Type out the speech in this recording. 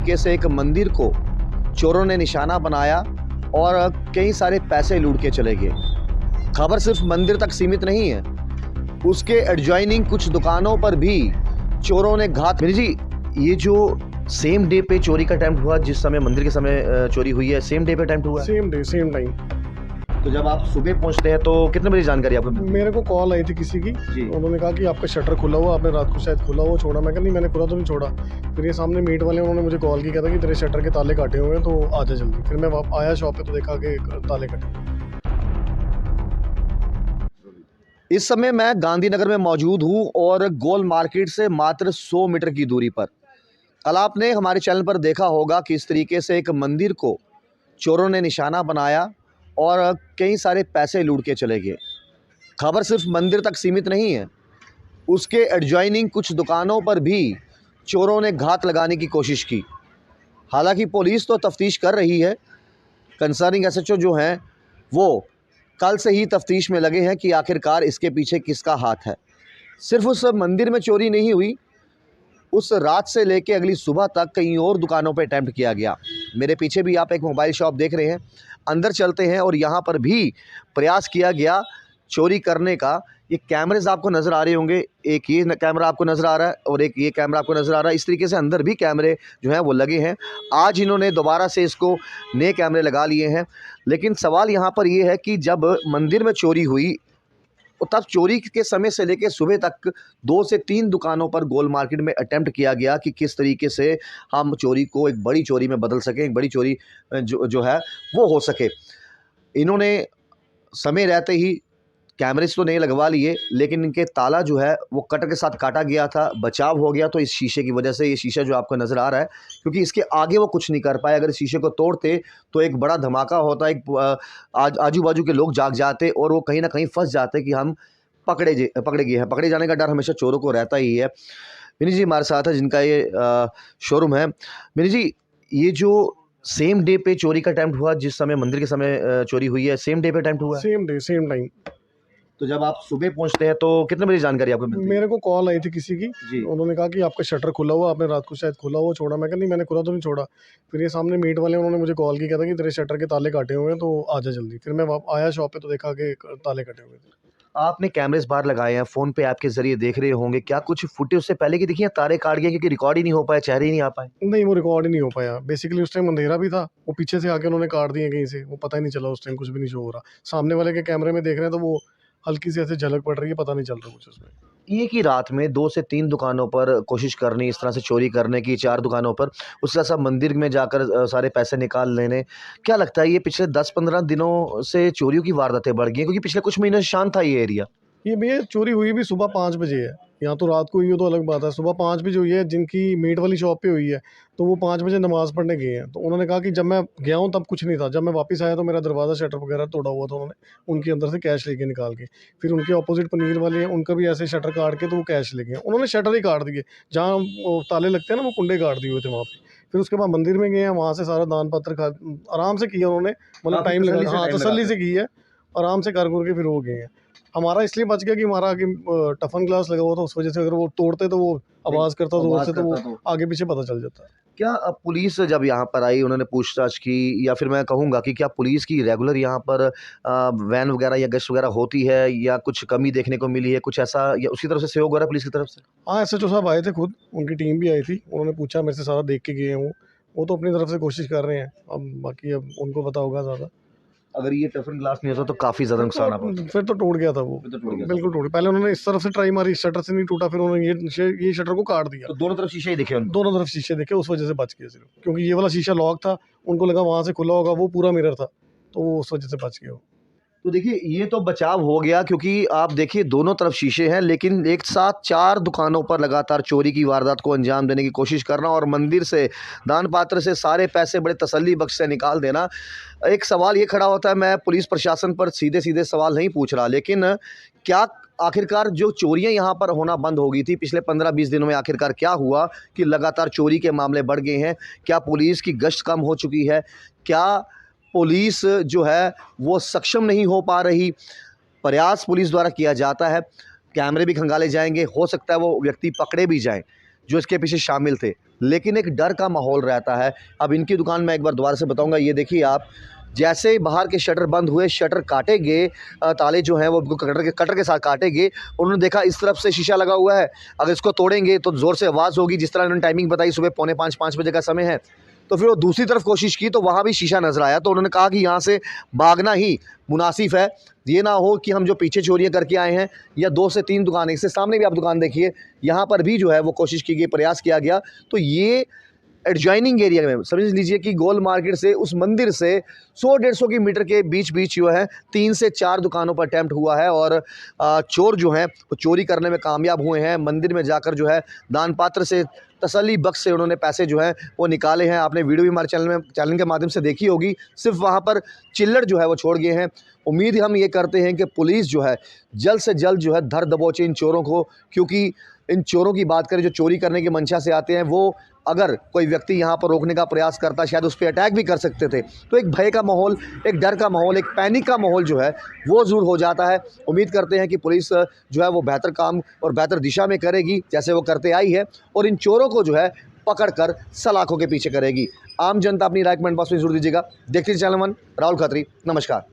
तरीके से एक मंदिर को चोरों ने निशाना बनाया और कई सारे पैसे लूट के चले गए। खबर सिर्फ मंदिर तक सीमित नहीं है, उसके एडजॉइनिंग कुछ दुकानों पर भी चोरों ने घात। मेरी जी, ये जो सेम डे पे चोरी का अटेम्प्ट हुआ, जिस समय मंदिर के समय चोरी हुई है, सेम डे पे अटेम्प्ट हुआ है? Same day same time. तो जब आप सुबह पहुंचते हैं तो कितने बजे जानकारी आपको मिलती मेरे को कॉल आई थी किसी की, जी। उन्होंने कहा कि आपका शटर खुला हुआ, आपने रात को शायद खुला हुआ छोड़ा। मैं कहा नहीं, मैंने खुला तो नहीं छोड़ा। फिर ये सामने मीट वाले उन्होंने मुझे कॉल किया था कि तेरे शटर के ताले काटे हुए हैं तो आ जा जल्दी। फिर मैं आया शॉप पे तो देखा कि ताले कटे। इस समय मैं गांधीनगर में मौजूद हूं और गोल मार्केट से मात्र 100 मीटर की दूरी पर। कल आपने हमारे चैनल पर देखा होगा कि इस तरीके से एक मंदिर को चोरों ने निशाना बनाया और कई सारे पैसे लूट के चले गए। खबर सिर्फ मंदिर तक सीमित नहीं है, उसके एडजॉइनिंग कुछ दुकानों पर भी चोरों ने घात लगाने की कोशिश की। हालांकि पुलिस तो तफ्तीश कर रही है। कंसर्निंग एसएचओ जो हैं वो कल से ही तफ्तीश में लगे हैं कि आखिरकार इसके पीछे किसका हाथ है। सिर्फ उस मंदिर में चोरी नहीं हुई, उस रात से लेके अगली सुबह तक कई और दुकानों पर अटैम्प्ट किया गया। मेरे पीछे भी आप एक मोबाइल शॉप देख रहे हैं, अंदर चलते हैं और यहाँ पर भी प्रयास किया गया चोरी करने का। ये कैमरेज आपको नज़र आ रहे होंगे, एक ये कैमरा आपको नज़र आ रहा है और एक ये कैमरा आपको नज़र आ रहा है। इस तरीके से अंदर भी कैमरे जो हैं वो लगे हैं। आज इन्होंने दोबारा से इसको नए कैमरे लगा लिए हैं। लेकिन सवाल यहाँ पर ये है कि जब मंदिर में चोरी हुई तब चोरी के समय से लेकर सुबह तक 2 से 3 दुकानों पर गोल मार्केट में अटेम्प्ट किया गया कि किस तरीके से हम चोरी को एक बड़ी चोरी में बदल सकें, एक बड़ी चोरी जो है वो हो सके। इन्होंने समय रहते ही कैमरेज तो नहीं लगवा लिए, लेकिन इनके ताला जो है वो कटर के साथ काटा गया था। बचाव हो गया तो इस शीशे की वजह से। ये शीशा जो आपको नज़र आ रहा है, क्योंकि इसके आगे वो कुछ नहीं कर पाए। अगर इस शीशे को तोड़ते तो एक बड़ा धमाका होता, एक आजू बाजू के लोग जाग जाते और वो कहीं ना कहीं फंस जाते कि हम पकड़े गए हैं। पकड़े जाने का डर हमेशा चोरों को रहता ही है। मिनी जी हमारे साथ है, जिनका ये शोरूम है। मिनी जी, ये जो सेम डे पे चोरी का अटेम्प्ट हुआ, जिस समय मंदिर के समय चोरी हुई है, सेम डे पे अटेम्प्ट हुआ है? Same day same time. तो जब आप सुबह पहुंचते हैं तो कितने बजे जानकारी आपको मिलती है? मेरे को कॉल आई थी किसी की, जी। उन्होंने कहा कि आपका शटर खुला हुआ, आपने रात को शायद खुला हुआ छोड़ा। मैं कहा नहीं, मैंने खुला तो नहीं छोड़ा। फिर ये सामने मीट वाले उन्होंने मुझे कॉल किया था कि तेरे शटर के ताले काटे हुए हैं तो आ जा जल्दी। फिर मैं आया शॉप पे तो देखा कि ताले कटे हुए थे। आपने कैमरेस बाहर लगाए हैं, फ़ोन पे ऐप के ज़रिए देख रहे होंगे, क्या कुछ फुटेज उससे पहले की दिखी या तारे काट गए क्योंकि रिकॉर्ड ही नहीं हो पाया, चेहरे ही नहीं आ पाए? नहीं, वो रिकॉर्ड ही नहीं हो पाया। बेसिकली उस टाइम अंधेरा भी था, वो पीछे से आके उन्होंने काट दिए कहीं से, वो पता ही नहीं चला। उस टाइम कुछ भी नहीं शो हो रहा। सामने वाले के कैमरे में देख रहे हैं तो वो हल्की सी ऐसे झलक पड़ रही है, पता नहीं चल रहा कुछ उसमें। एक ही रात में 2 से 3 दुकानों पर कोशिश करनी, इस तरह से चोरी करने की, 4 दुकानों पर, उसके साथ सब मंदिर में जाकर सारे पैसे निकाल लेने। क्या लगता है ये पिछले 10-15 दिनों से चोरियों की वारदातें बढ़ गई हैं? क्योंकि पिछले कुछ महीनों से शांत था ये एरिया। ये भैया चोरी हुई भी सुबह 5 बजे है। यहाँ तो रात को हुई हो तो अलग बात है। सुबह 5 बजे हुई है, जिनकी मीट वाली शॉप पे हुई है, तो वो 5 बजे नमाज़ पढ़ने गए हैं। तो उन्होंने कहा कि जब मैं गया हूँ तब कुछ नहीं था। जब मैं वापस आया तो मेरा दरवाज़ा शटर वगैरह तोड़ा हुआ था। उन्होंने उनके अंदर से कैश लेके निकाल के। फिर उनके अपोज़िट पनीर वाले हैं, उनका भी ऐसे शटर काट के तो वो कैश ले गए। उन्होंने शटर ही काट दिए। जहाँ वो ताले लगते हैं ना, वो कुंडे काट दिए हुए थे वहाँ पे। फिर उसके बाद मंदिर में गए हैं, वहाँ से सारा दान पत्र आराम से किया उन्होंने। मतलब काफ़ी टाइम तसल्ली लगा, से हाँ, टाइम तसल्ली लगाकर। से की है। आराम से कर-कुर के फिर वो गए हैं। हमारा इसलिए बच गया कि हमारा आगे टफन ग्लास लगा हुआ था, उस वजह से अगर वो तोड़ते तो वो आवाज़ करता ज़ोर से, तो वो आगे पीछे पता चल जाता। क्या पुलिस जब यहाँ पर आई, उन्होंने पूछताछ की, या फिर मैं कहूँगा कि क्या पुलिस की रेगुलर यहाँ पर वैन वगैरह या गश्त वगैरह होती है, या कुछ कमी देखने को मिली है, कुछ ऐसा, या उसकी तरफ से सहयोग हो रहा है पुलिस की तरफ से? हाँ, एसएचओ साहब आए थे खुद, उनकी टीम भी आई थी। उन्होंने पूछा मेरे से, सारा देख के गए हैं वो। वो तो अपनी तरफ से कोशिश कर रहे हैं, अब बाकी अब उनको पता होगा ज़्यादा। अगर ये टफन ग्लास नहीं होता तो काफ़ी ज़्यादा नुकसान आप होता। फिर तो टूट गया था वो, फिर तो टूट गया था। बिल्कुल टूट गया। पहले उन्होंने इस तरफ से ट्राई मारी, इस शटर से नहीं टूटा, फिर उन्होंने ये शटर को काट दिया। तो दोनों तरफ शीशे ही दिखे उनको? दोनों तरफ शीशे देखे, उस वजह से बच गए सिर्फ। क्योंकि ये वाला शीशा लॉक था, उनको लगा वहाँ से खुला होगा, वो पूरा मिरर था, तो वो उस वजह से बच गए वो। तो देखिए, ये तो बचाव हो गया, क्योंकि आप देखिए दोनों तरफ शीशे हैं, लेकिन एक साथ 4 दुकानों पर लगातार चोरी की वारदात को अंजाम देने की कोशिश करना और मंदिर से, दान पात्र से सारे पैसे बड़े तसल्ली बख्श से निकाल देना। एक सवाल ये खड़ा होता है, मैं पुलिस प्रशासन पर सीधे-सीधे सवाल नहीं पूछ रहा, लेकिन क्या आखिरकार जो चोरियां यहाँ पर होना बंद हो गई थी पिछले 15-20 दिनों में, आखिरकार क्या हुआ कि लगातार चोरी के मामले बढ़ गए हैं? क्या पुलिस की गश्त कम हो चुकी है? क्या पुलिस जो है वो सक्षम नहीं हो पा रही? प्रयास पुलिस द्वारा किया जाता है, कैमरे भी खंगाले जाएंगे, हो सकता है वो व्यक्ति पकड़े भी जाएं। जो इसके पीछे शामिल थे, लेकिन एक डर का माहौल रहता है। अब इनकी दुकान मैं एक बार दोबारा से बताऊंगा, ये देखिए आप, जैसे ही बाहर के शटर बंद हुए, शटर काटे गए, ताले जो हैं वो कटर के साथ काटे गए। उन्होंने देखा इस तरफ से शीशा लगा हुआ है, अगर इसको तोड़ेंगे तो ज़ोर से आवाज़ होगी, जिस तरह उन्होंने टाइमिंग बताई सुबह 4:45-5 बजे का समय है। तो फिर वो दूसरी तरफ कोशिश की तो वहाँ भी शीशा नज़र आया, तो उन्होंने कहा कि यहाँ से भागना ही मुनासिब है, ये ना हो कि हम जो पीछे चोरियाँ करके आए हैं, या 2 से 3 दुकानें, इससे सामने भी आप दुकान देखिए, यहाँ पर भी जो है वो कोशिश की गई, प्रयास किया गया। तो ये एडजॉइनिंग एरिया में समझ लीजिए कि गोल मार्केट से उस मंदिर से 100-150 की मीटर के बीच बीच जो है 3 से 4 दुकानों पर अटैम्प्ट हुआ है, और चोर जो हैं वो चोरी करने में कामयाब हुए हैं। मंदिर में जाकर जो है दान पात्र से तसल्ली बख्श से उन्होंने पैसे जो हैं वो निकाले हैं। आपने वीडियो भी हमारे चैनल के माध्यम से देखी होगी। सिर्फ वहाँ पर चिल्लड़ जो है वो छोड़ गए हैं। उम्मीद हम ये करते हैं कि पुलिस जो है जल्द से जल्द जो है धर दबोचे इन चोरों को, क्योंकि इन चोरों की बात करें जो चोरी करने की मंशा से आते हैं, वो अगर कोई व्यक्ति यहाँ पर रोकने का प्रयास करता, शायद उस पर अटैक भी कर सकते थे। तो एक भय का माहौल, एक डर का माहौल, एक पैनिक का माहौल जो है वो ज़रूर हो जाता है। उम्मीद करते हैं कि पुलिस जो है वो बेहतर काम और बेहतर दिशा में करेगी, जैसे वो करते आई है, और इन चोरों को जो है पकड़ कर सलाखों के पीछे करेगी। आम जनता अपनी राय कमेंट बॉक्स में जरूर दीजिएगा। देखते चैनल वन, राहुल खत्री, नमस्कार।